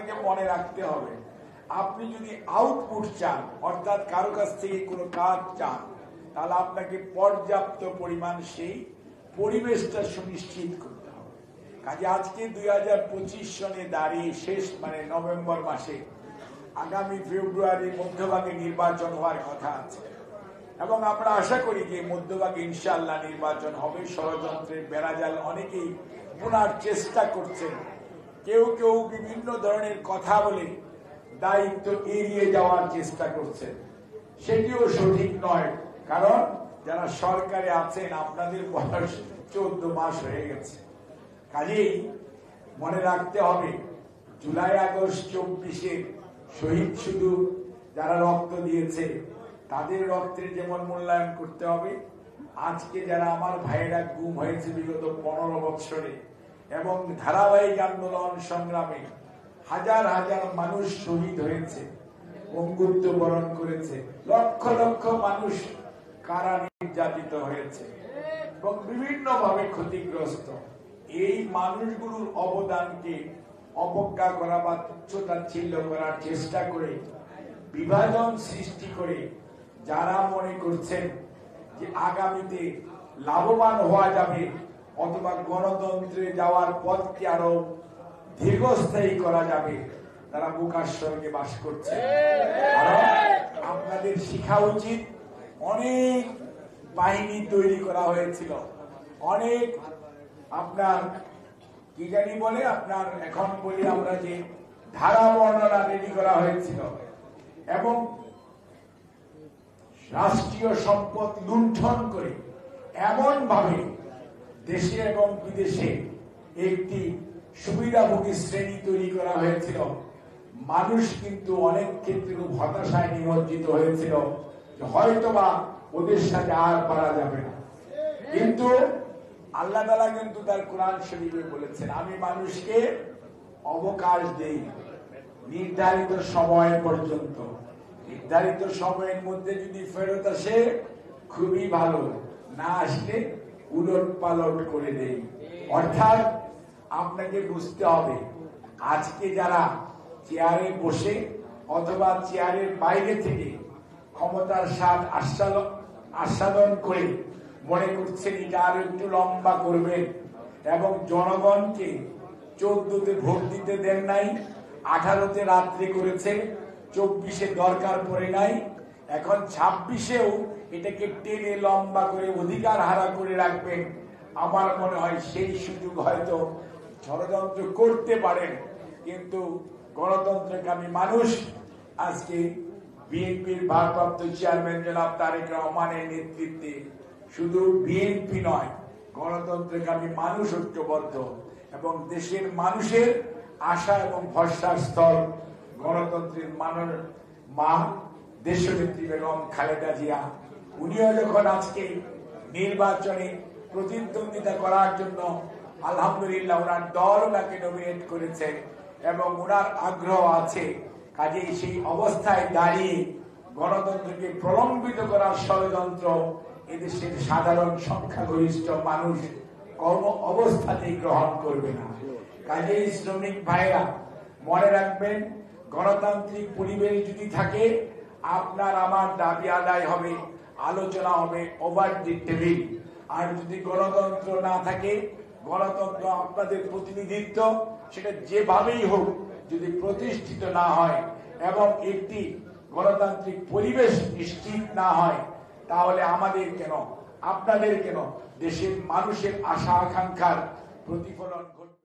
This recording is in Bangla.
আপনাকে মনে রাখতে হবে, আপনি যদি আউটপুট চান, অর্থাৎ কারো কাছ থেকে কোনো কাজ চান, তাহলে আপনাকে পর্যাপ্ত পরিমাণ সেই পরিবেশটা সুনিশ্চিত করতে হবে। কাজে আজকে 2025 সনে দাঁড়িয়ে শেষ নভেম্বর মাসে আগামী ফেব্রুয়ারির মধ্যভাগে নির্বাচন হওয়ার কথা আছে এবং আমরা আশা করি যে মধ্যভাগে ইনশাআল্লাহ নির্বাচন হবে। ষড়যন্ত্রের বেড়াজাল অনেকেই বোনার চেষ্টা করছেন, কেউ কেউ বিভিন্ন ধরনের কথা বলে দায়িত্ব এড়িয়ে যাওয়ার চেষ্টা করছেন, সেটিও সঠিক নয়। কারণ যারা সরকারে আছেন আপনাদের বয়স 14 মাস হয়ে গেছে। কাজেই মনে রাখতে হবে, জুলাই আগস্ট 24-এ শহীদ শুধু যারা রক্ত দিয়েছে তাদের রক্তের যেমন মূল্যায়ন করতে হবে, আজকে যারা আমার ভাইয়েরা গুম হয়েছে বিগত 15 বছরে এবং ধারাবাহিক আন্দোলন সংগ্রামে হাজার হাজার মানুষ শহীদ হয়েছে, বঙ্গুত্ব বরণ করেছে, লক্ষ লক্ষ মানুষ কারা নির্যাতিত হয়েছে এবং বিভিন্ন ভাবে ক্ষতিগ্রস্ত, এই মানুষগুলোর অবদানকে অবজ্ঞা করা বা তুচ্ছতাচ্ছিল্য করার চেষ্টা করে বিভাজন সৃষ্টি করে যারা মনে করছেন যে আগামীতে লাভবান হওয়া যাবে অথবা গণতন্ত্রে যাওয়ার পথকে আরো দীর্ঘস্থায়ী করা যাবে, তারা বোকার স্বর্গে বাস করছে। আপনাদের শিখা উচিত, অনেক বাহিনী তৈরি করা হয়েছিল, অনেক আপনার কি জানি বলে আপনার এখন বলি আমরা যে ধারা বর্ণনা রেডি করা হয়েছিল এবং রাষ্ট্রীয় সম্পদ লুণ্ঠন করে এমন ভাবে দেশে এবং বিদেশে একটি সুবিধাভোগী শ্রেণী তৈরি করা হয়েছিল, মানুষ কিন্তু অনেক ক্ষেত্রে হতাশায় নিমজ্জিত হয়েছিল যে হয়তোবা ওদের সাথে আর পারা যাবে না। কিন্তু আল্লাহ তাআলা কিন্তু তার কোরআন শরীফে বলেছেন, আমি মানুষকে অবকাশ দেই নির্ধারিত সময় পর্যন্ত, নির্ধারিত সময়ের মধ্যে যদি ফেরত আসে খুবই ভালো, না আসলে উলট পালট করে দেই। অর্থাৎ আপনাকে বুঝতে হবে, আজকে যারা চেয়ারে বসে অথবা চেয়ারের বাইরে থেকে ক্ষমতার স্বাদ আস্বাদন করে মনে করছেন এটা আরো একটু লম্বা করবেন এবং জনগণকে 14তে ভোট দিতে দেন নাই, 18তে রাত্রি করেছে, 24-এ দরকার পড়ে নাই, এখন 26-এও এটাকে টেনে লম্বা করে অধিকার হারা করে রাখবেন, আমার মনে হয় সেই সুযোগ হয়তো ষড়যন্ত্র করতে পারেন। কিন্তু গণতন্ত্রকামী মানুষ আজকে বিএনপির ভারপ্রাপ্ত চেয়ারম্যান জনাব তারেক রহমানের নেতৃত্বে শুধু বিএনপি নয়, গণতন্ত্রকামী মানুষ ঐক্যবদ্ধ এবং দেশের মানুষের আশা এবং ভরসার স্থল গণতন্ত্রের মা দেশনেত্রী বেগম খালেদা জিয়া। উনিও যখন আজকে নির্বাচনে প্রতিদ্বন্দ্বিতা করার জন্য আলহামদুলিল্লাহ ওনার দল ওনাকে নমিনেট করেছে এবং ওনার আগ্রহ আছে, কাজেই সেই অবস্থায় দাঁড়িয়ে গণতন্ত্রকে প্রলম্বিত করার ষড়যন্ত্র এদেশের সাধারণ সংখ্যাগরিষ্ঠ মানুষ কোনো অবস্থাতেই গ্রহণ করবে না। কাজেই শ্রমিক ভাইরা মনে রাখবেন, গণতান্ত্রিক পরিবেশ যদি থাকে আপনার আমার দাবি আদায় হবে, আলোচনা হবে ওভার দি টেবিল। আর যদি গণতন্ত্র না থাকে, গণতন্ত্র আপনাদের প্রতিনিধিত্ব সেটা যেভাবেই হোক যদি প্রতিষ্ঠিত না হয় এবং একটি গণতান্ত্রিক পরিবেশ নিশ্চিত না হয়, তাহলে আমাদের কেন আপনাদের কেন দেশের মানুষের আশা আকাঙ্ক্ষার প্রতিফলন ঘটবে।